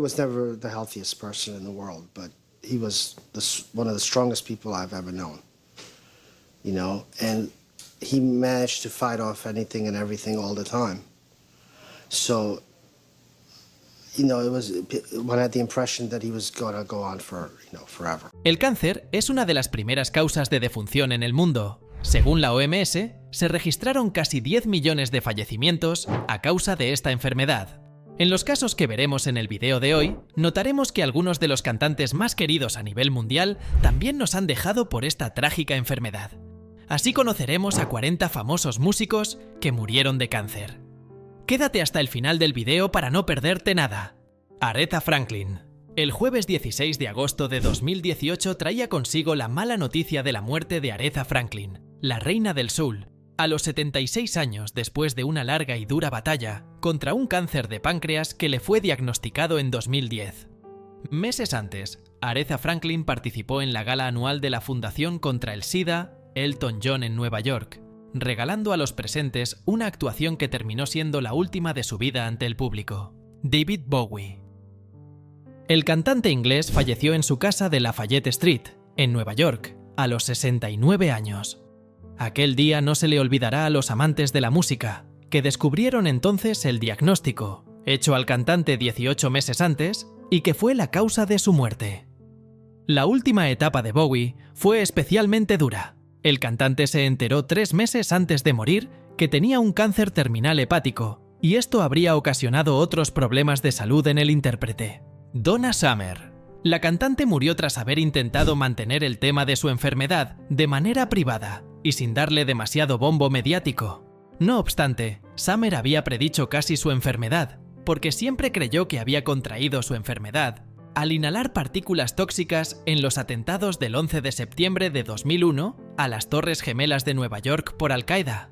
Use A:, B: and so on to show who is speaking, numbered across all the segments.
A: He was never the healthiest person in the world, but he was one of the strongest people I've ever known, you know, and he managed to fight off anything and everything all the time. So, you know, one had the impression that he was going to go on for, forever.
B: El cáncer es una de las primeras causas de defunción en el mundo. Según la OMS, se registraron casi 10 millones de fallecimientos a causa de esta enfermedad. En los casos que veremos en el video de hoy, notaremos que algunos de los cantantes más queridos a nivel mundial también nos han dejado por esta trágica enfermedad. Así conoceremos a 40 famosos músicos que murieron de cáncer. Quédate hasta el final del video para no perderte nada. Aretha Franklin. El jueves 16 de agosto de 2018 traía consigo la mala noticia de la muerte de Aretha Franklin, la reina del soul, a los 76 años después de una larga y dura batalla contra un cáncer de páncreas que le fue diagnosticado en 2010. Meses antes, Aretha Franklin participó en la gala anual de la Fundación contra el SIDA, Elton John en Nueva York, regalando a los presentes una actuación que terminó siendo la última de su vida ante el público. David Bowie. El cantante inglés falleció en su casa de Lafayette Street, en Nueva York, a los 69 años. Aquel día no se le olvidará a los amantes de la música, que descubrieron entonces el diagnóstico, hecho al cantante 18 meses antes, y que fue la causa de su muerte. La última etapa de Bowie fue especialmente dura. El cantante se enteró 3 meses antes de morir que tenía un cáncer terminal hepático, y esto habría ocasionado otros problemas de salud en el intérprete. Donna Summer. La cantante murió tras haber intentado mantener el tema de su enfermedad de manera privada y sin darle demasiado bombo mediático. No obstante, Summer había predicho casi su enfermedad, porque siempre creyó que había contraído su enfermedad al inhalar partículas tóxicas en los atentados del 11 de septiembre de 2001 a las Torres Gemelas de Nueva York por Al-Qaeda.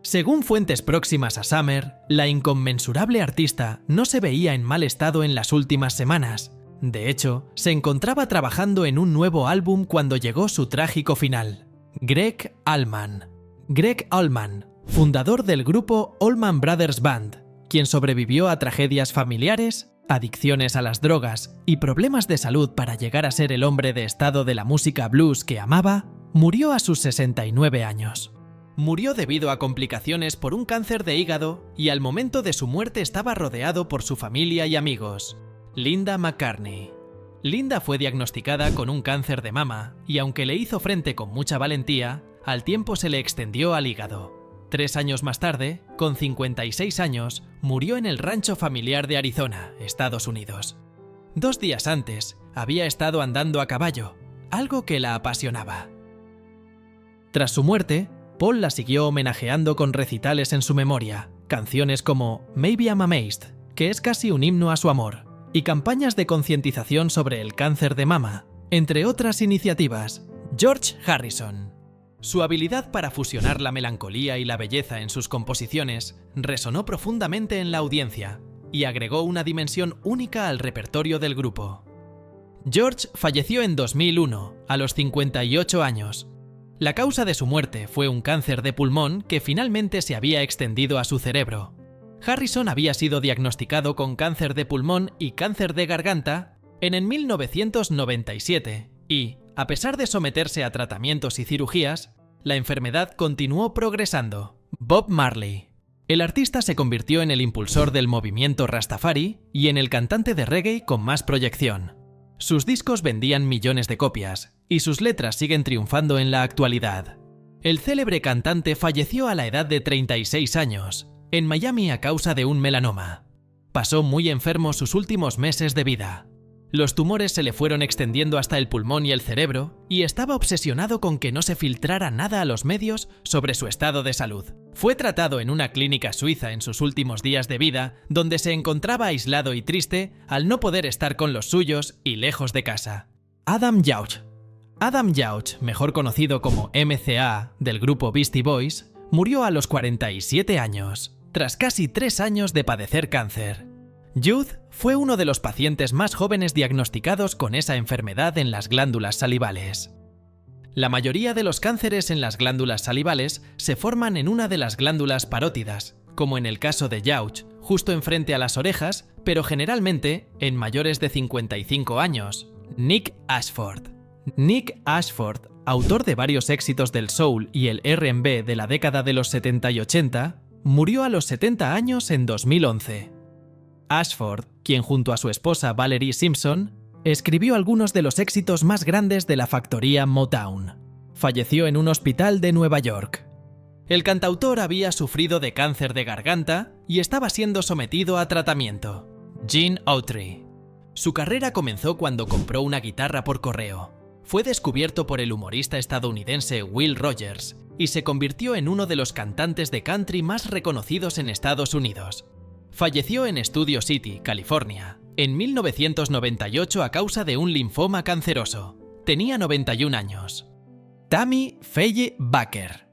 B: Según fuentes próximas a Summer, la inconmensurable artista no se veía en mal estado en las últimas semanas. De hecho, se encontraba trabajando en un nuevo álbum cuando llegó su trágico final. Gregg Allman. Gregg Allman, fundador del grupo Allman Brothers Band, quien sobrevivió a tragedias familiares, adicciones a las drogas y problemas de salud para llegar a ser el hombre de estado de la música blues que amaba, murió a sus 69 años. Murió debido a complicaciones por un cáncer de hígado y al momento de su muerte estaba rodeado por su familia y amigos. Linda McCartney. Linda fue diagnosticada con un cáncer de mama y aunque le hizo frente con mucha valentía, al tiempo se le extendió al hígado. 3 años más tarde, con 56 años, murió en el rancho familiar de Arizona, Estados Unidos. 2 días antes, había estado andando a caballo, algo que la apasionaba. Tras su muerte, Paul la siguió homenajeando con recitales en su memoria, canciones como Maybe I'm Amazed, que es casi un himno a su amor, y campañas de concientización sobre el cáncer de mama, entre otras iniciativas. George Harrison. Su habilidad para fusionar la melancolía y la belleza en sus composiciones resonó profundamente en la audiencia y agregó una dimensión única al repertorio del grupo. George falleció en 2001, a los 58 años. La causa de su muerte fue un cáncer de pulmón que finalmente se había extendido a su cerebro. Harrison había sido diagnosticado con cáncer de pulmón y cáncer de garganta en el 1997 y, a pesar de someterse a tratamientos y cirugías, la enfermedad continuó progresando. Bob Marley. El artista se convirtió en el impulsor del movimiento Rastafari y en el cantante de reggae con más proyección. Sus discos vendían millones de copias y sus letras siguen triunfando en la actualidad. El célebre cantante falleció a la edad de 36 años, en Miami a causa de un melanoma. Pasó muy enfermo sus últimos meses de vida. Los tumores se le fueron extendiendo hasta el pulmón y el cerebro, y estaba obsesionado con que no se filtrara nada a los medios sobre su estado de salud. Fue tratado en una clínica suiza en sus últimos días de vida, donde se encontraba aislado y triste al no poder estar con los suyos y lejos de casa. Adam Yauch. Adam Yauch, mejor conocido como MCA del grupo Beastie Boys, murió a los 47 años, tras casi 3 años de padecer cáncer. Youth fue uno de los pacientes más jóvenes diagnosticados con esa enfermedad en las glándulas salivales. La mayoría de los cánceres en las glándulas salivales se forman en una de las glándulas parótidas, como en el caso de Yauch, justo enfrente a las orejas, pero generalmente en mayores de 55 años, Nick Ashford. Nick Ashford, autor de varios éxitos del soul y el R&B de la década de los 70 y 80, murió a los 70 años en 2011. Ashford, quien junto a su esposa Valerie Simpson, escribió algunos de los éxitos más grandes de la factoría Motown. Falleció en un hospital de Nueva York. El cantautor había sufrido de cáncer de garganta y estaba siendo sometido a tratamiento. Gene Autry. Su carrera comenzó cuando compró una guitarra por correo. Fue descubierto por el humorista estadounidense Will Rogers y se convirtió en uno de los cantantes de country más reconocidos en Estados Unidos. Falleció en Studio City, California, en 1998 a causa de un linfoma canceroso. Tenía 91 años. Tammy Faye Bakker.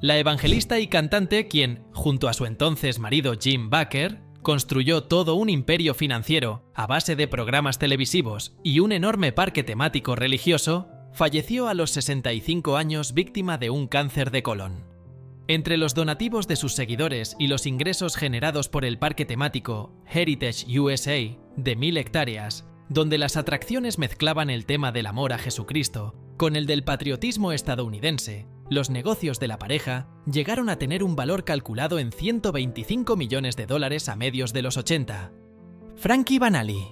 B: La evangelista y cantante quien, junto a su entonces marido Jim Bakker, construyó todo un imperio financiero a base de programas televisivos y un enorme parque temático religioso, falleció a los 65 años víctima de un cáncer de colon. Entre los donativos de sus seguidores y los ingresos generados por el parque temático Heritage USA, de 1000 hectáreas, donde las atracciones mezclaban el tema del amor a Jesucristo con el del patriotismo estadounidense, los negocios de la pareja llegaron a tener un valor calculado en $125 millones a medios de los 80. Frankie Banali.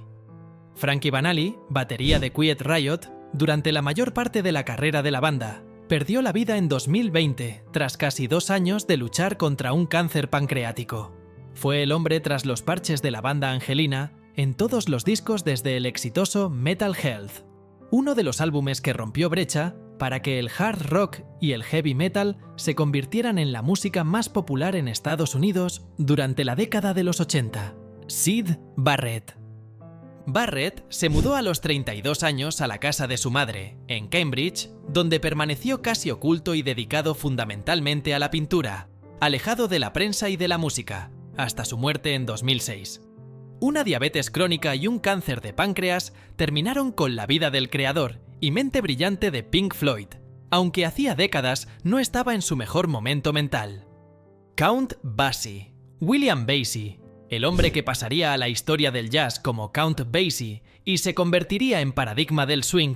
B: Frankie Banali, batería de Quiet Riot, durante la mayor parte de la carrera de la banda, perdió la vida en 2020 tras casi 2 años de luchar contra un cáncer pancreático. Fue el hombre tras los parches de la banda Angelina en todos los discos desde el exitoso Metal Health, uno de los álbumes que rompió brecha para que el hard rock y el heavy metal se convirtieran en la música más popular en Estados Unidos durante la década de los 80. Syd Barrett. Barrett se mudó a los 32 años a la casa de su madre, en Cambridge, donde permaneció casi oculto y dedicado fundamentalmente a la pintura, alejado de la prensa y de la música, hasta su muerte en 2006. Una diabetes crónica y un cáncer de páncreas terminaron con la vida del creador y mente brillante de Pink Floyd, aunque hacía décadas no estaba en su mejor momento mental. Count Basie. William Basie, el hombre que pasaría a la historia del jazz como Count Basie y se convertiría en paradigma del swing,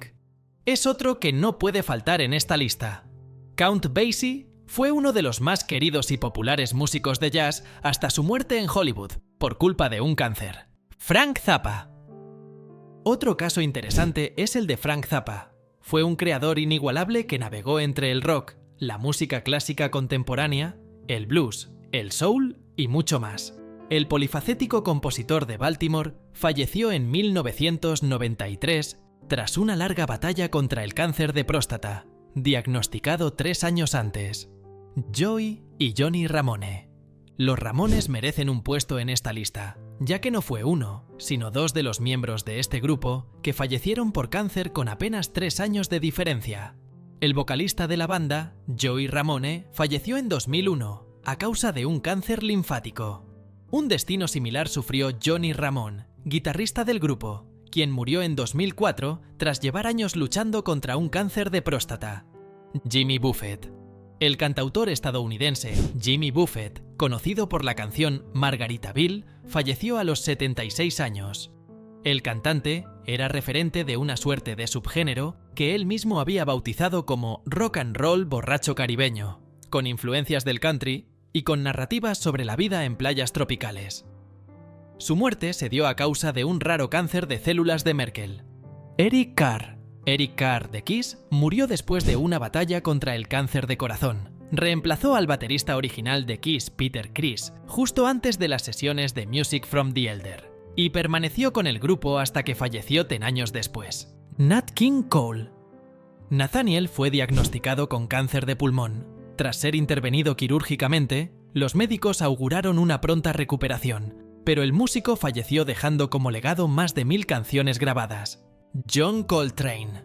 B: es otro que no puede faltar en esta lista. Count Basie fue uno de los más queridos y populares músicos de jazz hasta su muerte en Hollywood, por culpa de un cáncer. Frank Zappa. Otro caso interesante es el de Frank Zappa. Fue un creador inigualable que navegó entre el rock, la música clásica contemporánea, el blues, el soul y mucho más. El polifacético compositor de Baltimore falleció en 1993 tras una larga batalla contra el cáncer de próstata, diagnosticado 3 años antes. Joey y Johnny Ramone. Los Ramones merecen un puesto en esta lista, ya que no fue uno, sino 2 de los miembros de este grupo que fallecieron por cáncer con apenas 3 años de diferencia. El vocalista de la banda, Joey Ramone, falleció en 2001 a causa de un cáncer linfático. Un destino similar sufrió Johnny Ramone, guitarrista del grupo, quien murió en 2004 tras llevar años luchando contra un cáncer de próstata. Jimmy Buffett. El cantautor estadounidense Jimmy Buffett, conocido por la canción Margaritaville, falleció a los 76 años. El cantante era referente de una suerte de subgénero que él mismo había bautizado como rock and roll borracho caribeño, con influencias del country y con narrativas sobre la vida en playas tropicales. Su muerte se dio a causa de un raro cáncer de células de Merkel. Eric Carr. Eric Carr de Kiss murió después de una batalla contra el cáncer de corazón. Reemplazó al baterista original de Kiss, Peter Criss, justo antes de las sesiones de Music from the Elder, y permaneció con el grupo hasta que falleció 10 años después. Nat King Cole. Nathaniel fue diagnosticado con cáncer de pulmón. Tras ser intervenido quirúrgicamente, los médicos auguraron una pronta recuperación, pero el músico falleció dejando como legado más de 1000 canciones grabadas. John Coltrane.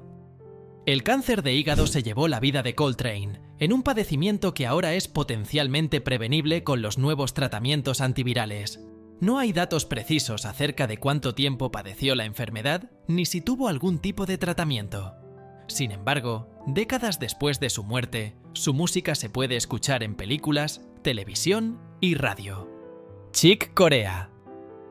B: El cáncer de hígado se llevó la vida de Coltrane, en un padecimiento que ahora es potencialmente prevenible con los nuevos tratamientos antivirales. No hay datos precisos acerca de cuánto tiempo padeció la enfermedad, ni si tuvo algún tipo de tratamiento. Sin embargo, décadas después de su muerte, su música se puede escuchar en películas, televisión y radio. Chick Corea.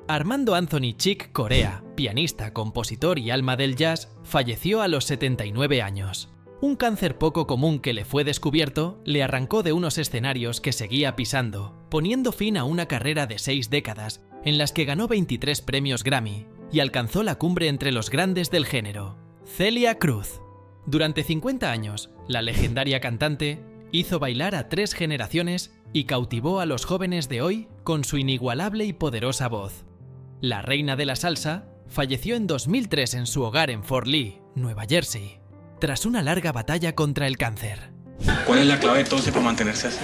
B: Armando Anthony Chick Corea, pianista, compositor y alma del jazz, falleció a los 79 años. Un cáncer poco común que le fue descubierto le arrancó de unos escenarios que seguía pisando, poniendo fin a una carrera de 6 décadas en las que ganó 23 premios Grammy y alcanzó la cumbre entre los grandes del género. Celia Cruz. Durante 50 años, la legendaria cantante hizo bailar a 3 generaciones y cautivó a los jóvenes de hoy con su inigualable y poderosa voz. La reina de la salsa falleció en 2003 en su hogar en Fort Lee, Nueva Jersey, tras una larga batalla contra el cáncer.
C: ¿Cuál es la clave entonces para mantenerse así?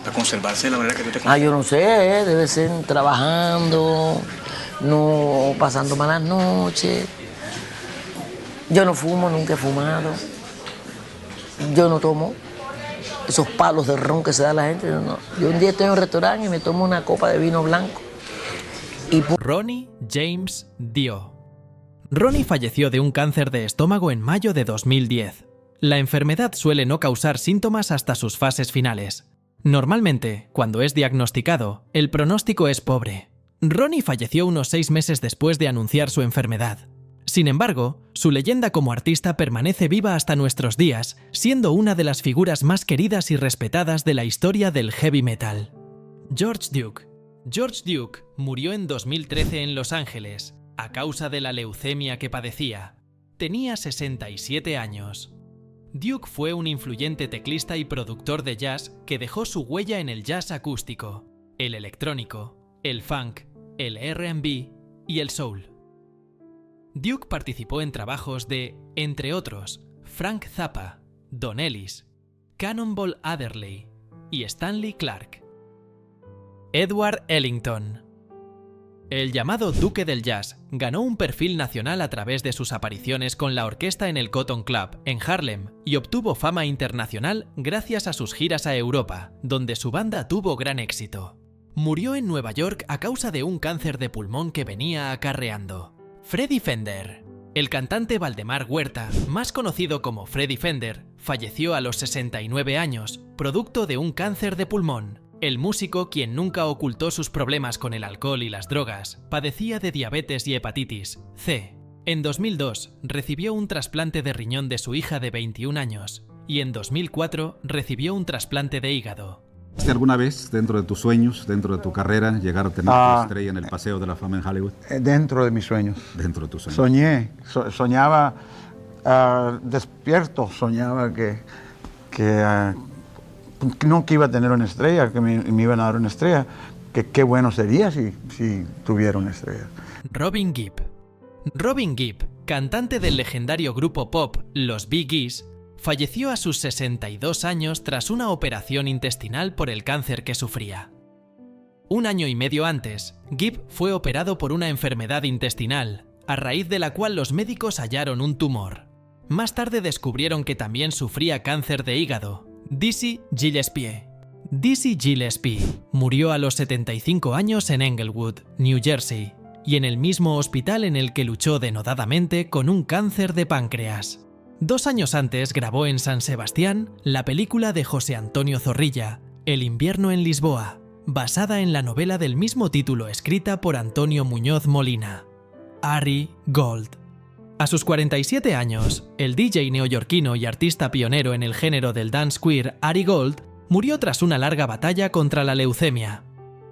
C: Para conservarse de la manera que tú te conservas.
D: Yo no sé, debe ser trabajando, no pasando malas noches. Yo no fumo, nunca he fumado. Yo no tomo esos palos de ron que se da a la gente. No. Yo un día estoy en un restaurante y me tomo una copa de vino blanco.
B: Ronnie James Dio. Ronnie falleció de un cáncer de estómago en mayo de 2010. La enfermedad suele no causar síntomas hasta sus fases finales. Normalmente, cuando es diagnosticado, el pronóstico es pobre. Ronnie falleció unos 6 meses después de anunciar su enfermedad. Sin embargo, su leyenda como artista permanece viva hasta nuestros días, siendo una de las figuras más queridas y respetadas de la historia del heavy metal. George Duke. George Duke murió en 2013 en Los Ángeles, a causa de la leucemia que padecía. Tenía 67 años. Duke fue un influyente teclista y productor de jazz que dejó su huella en el jazz acústico, el electrónico, el funk, el R&B y el soul. Duke participó en trabajos de, entre otros, Frank Zappa, Don Ellis, Cannonball Adderley y Stanley Clarke. Edward Ellington. El llamado Duque del Jazz ganó un perfil nacional a través de sus apariciones con la orquesta en el Cotton Club, en Harlem, y obtuvo fama internacional gracias a sus giras a Europa, donde su banda tuvo gran éxito. Murió en Nueva York a causa de un cáncer de pulmón que venía acarreando. Freddie Fender. El cantante Valdemar Huerta, más conocido como Freddie Fender, falleció a los 69 años, producto de un cáncer de pulmón. El músico, quien nunca ocultó sus problemas con el alcohol y las drogas, padecía de diabetes y hepatitis C. En 2002 recibió un trasplante de riñón de su hija de 21 años y en 2004 recibió un trasplante de hígado.
E: ¿Alguna vez, dentro de tus sueños, dentro de tu carrera, llegar a tener tu estrella en el Paseo de la Fama en Hollywood?
F: Dentro de mis sueños.
E: Dentro de tus sueños.
F: Soñaba despierto, soñaba que no que iba a tener una estrella, que me iban a dar una estrella, que qué bueno sería si tuviera una estrella.
B: Robin Gibb. Robin Gibb, cantante del legendario grupo pop Los Bee Gees, falleció a sus 62 años tras una operación intestinal por el cáncer que sufría. Un año y medio antes, Gibb fue operado por una enfermedad intestinal, a raíz de la cual los médicos hallaron un tumor. Más tarde descubrieron que también sufría cáncer de hígado. Dizzy Gillespie. Dizzy Gillespie murió a los 75 años en Englewood, New Jersey, y en el mismo hospital en el que luchó denodadamente con un cáncer de páncreas. 2 años antes grabó en San Sebastián la película de José Antonio Zorrilla, El invierno en Lisboa, basada en la novela del mismo título escrita por Antonio Muñoz Molina. Ari Gold. A sus 47 años, el DJ neoyorquino y artista pionero en el género del dance queer Ari Gold murió tras una larga batalla contra la leucemia.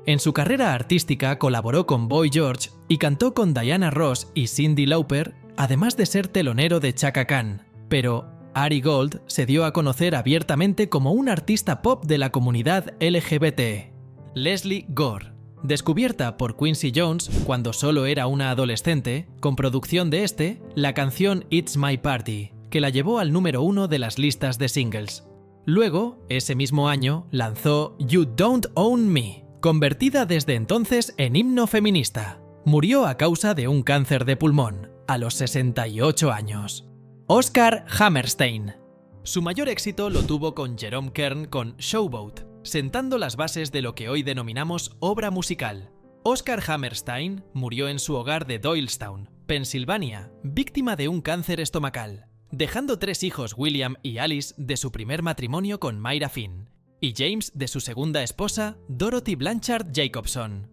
B: En su carrera artística colaboró con Boy George y cantó con Diana Ross y Cyndi Lauper, además de ser telonero de Chaka Khan. Pero Ari Gold se dio a conocer abiertamente como un artista pop de la comunidad LGBT. Leslie Gore. Descubierta por Quincy Jones cuando solo era una adolescente, con producción de la canción It's My Party, que la llevó al número 1 de las listas de singles. Luego, ese mismo año, lanzó You Don't Own Me, convertida desde entonces en himno feminista. Murió a causa de un cáncer de pulmón, a los 68 años. Oscar Hammerstein. Su mayor éxito lo tuvo con Jerome Kern con Showboat, sentando las bases de lo que hoy denominamos obra musical. Oscar Hammerstein murió en su hogar de Doylestown, Pensilvania, víctima de un cáncer estomacal, dejando 3 hijos, William y Alice, de su primer matrimonio con Myra Finn, y James de su segunda esposa, Dorothy Blanchard Jacobson.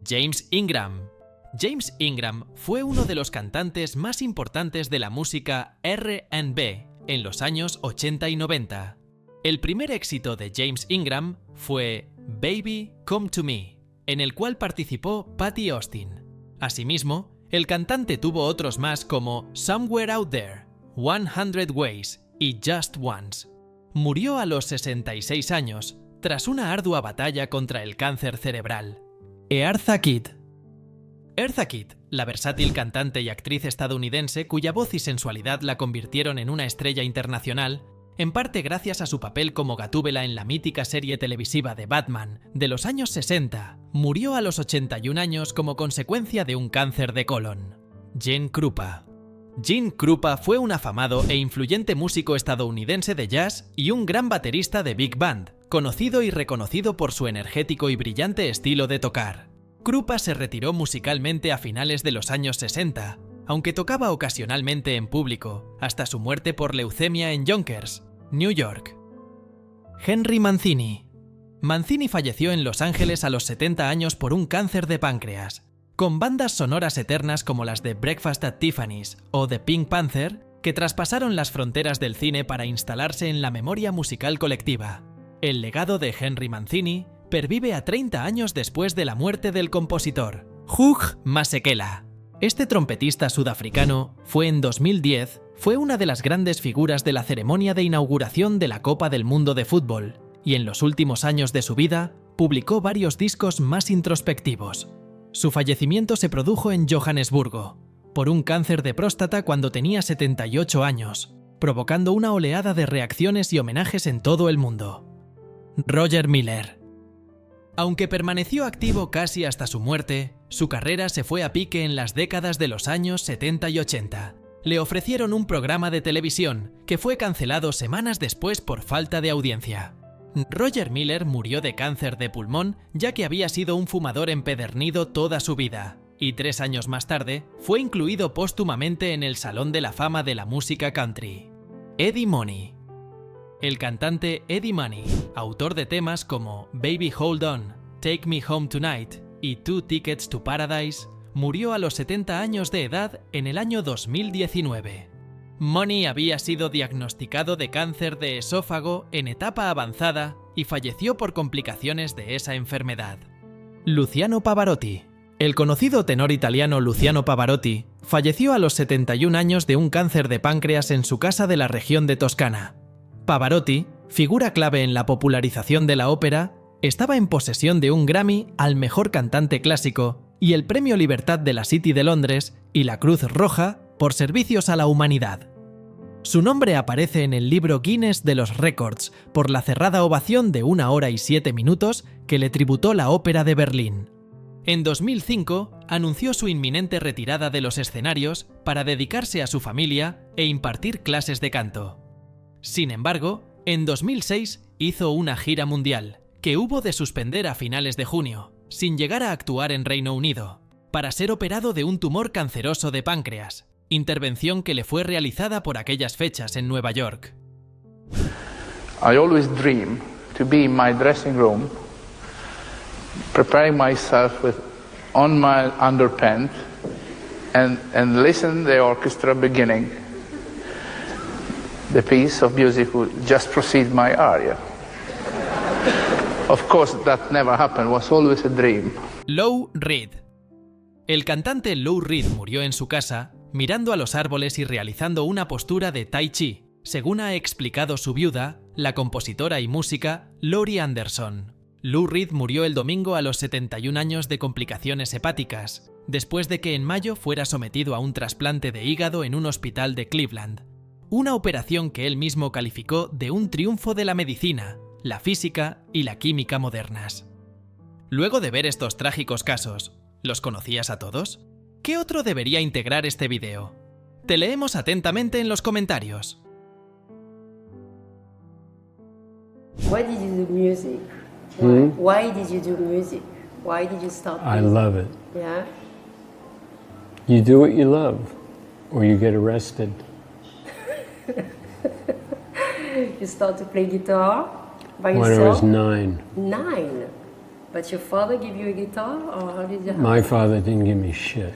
B: James Ingram. James Ingram fue uno de los cantantes más importantes de la música R&B en los años 80 y 90. El primer éxito de James Ingram fue Baby Come to Me, en el cual participó Patti Austin. Asimismo, el cantante tuvo otros más como Somewhere Out There, 100 Ways y Just Once. Murió a los 66 años, tras una ardua batalla contra el cáncer cerebral. Eartha Kitt. Eartha Kitt, la versátil cantante y actriz estadounidense cuya voz y sensualidad la convirtieron en una estrella internacional, en parte gracias a su papel como Gatúbela en la mítica serie televisiva de Batman de los años 60, murió a los 81 años como consecuencia de un cáncer de colon. Gene Krupa. Gene Krupa fue un afamado e influyente músico estadounidense de jazz y un gran baterista de big band, conocido y reconocido por su energético y brillante estilo de tocar. Krupa se retiró musicalmente a finales de los años 60, aunque tocaba ocasionalmente en público, hasta su muerte por leucemia en Yonkers, New York. Henry Mancini. Mancini falleció en Los Ángeles a los 70 años por un cáncer de páncreas. Con bandas sonoras eternas como las de Breakfast at Tiffany's o The Pink Panther, que traspasaron las fronteras del cine para instalarse en la memoria musical colectiva. El legado de Henry Mancini pervive a 30 años después de la muerte del compositor, Hugh Masekela. Este trompetista sudafricano en 2010 fue una de las grandes figuras de la ceremonia de inauguración de la Copa del Mundo de Fútbol, y en los últimos años de su vida publicó varios discos más introspectivos. Su fallecimiento se produjo en Johannesburgo, por un cáncer de próstata cuando tenía 78 años, provocando una oleada de reacciones y homenajes en todo el mundo. Roger Miller. Aunque permaneció activo casi hasta su muerte, su carrera se fue a pique en las décadas de los años 70 y 80. Le ofrecieron un programa de televisión, que fue cancelado semanas después por falta de audiencia. Roger Miller murió de cáncer de pulmón ya que había sido un fumador empedernido toda su vida, y 3 años más tarde fue incluido póstumamente en el Salón de la Fama de la Música Country. Eddie Money. El cantante Eddie Money, autor de temas como Baby Hold On, Take Me Home Tonight y Two Tickets to Paradise, murió a los 70 años de edad en el año 2019. Money había sido diagnosticado de cáncer de esófago en etapa avanzada y falleció por complicaciones de esa enfermedad. Luciano Pavarotti. El conocido tenor italiano Luciano Pavarotti falleció a los 71 años de un cáncer de páncreas en su casa de la región de Toscana. Pavarotti, figura clave en la popularización de la ópera, estaba en posesión de un Grammy al mejor cantante clásico y el Premio Libertad de la City de Londres y la Cruz Roja por servicios a la humanidad. Su nombre aparece en el libro Guinness de los Récords por la cerrada ovación de 1 hora y 7 minutos que le tributó la Ópera de Berlín. En 2005 anunció su inminente retirada de los escenarios para dedicarse a su familia e impartir clases de canto. Sin embargo, en 2006 hizo una gira mundial, que hubo de suspender a finales de junio, sin llegar a actuar en Reino Unido, para ser operado de un tumor canceroso de páncreas, intervención que le fue realizada por aquellas fechas en Nueva York.
G: I always dream to be in my dressing room, preparing myself on my underpants and listen the orchestra beginning the piece of music would just precede my aria. Of course, that never happened. It was always a dream.
B: Lou Reed. El cantante Lou Reed murió en su casa, mirando a los árboles y realizando una postura de tai chi, según ha explicado su viuda, la compositora y música Laurie Anderson. Lou Reed murió el domingo a los 71 años de complicaciones hepáticas, después de que en mayo fuera sometido a un trasplante de hígado en un hospital de Cleveland. Una operación que él mismo calificó de un triunfo de la medicina, la física y la química modernas. Luego de ver estos trágicos casos, ¿los conocías a todos? ¿Qué otro debería integrar este video? Te leemos atentamente en los comentarios.
H: Why did you do music? Why did you do music? Why did you start music?
I: I love it.
H: Yeah?
I: You do what you love, or you get arrested.
H: You start to play guitar by
I: When I
H: yourself?
I: was 9.
H: 9? But your father gave you a guitar, or how did you?
I: My father didn't give me shit.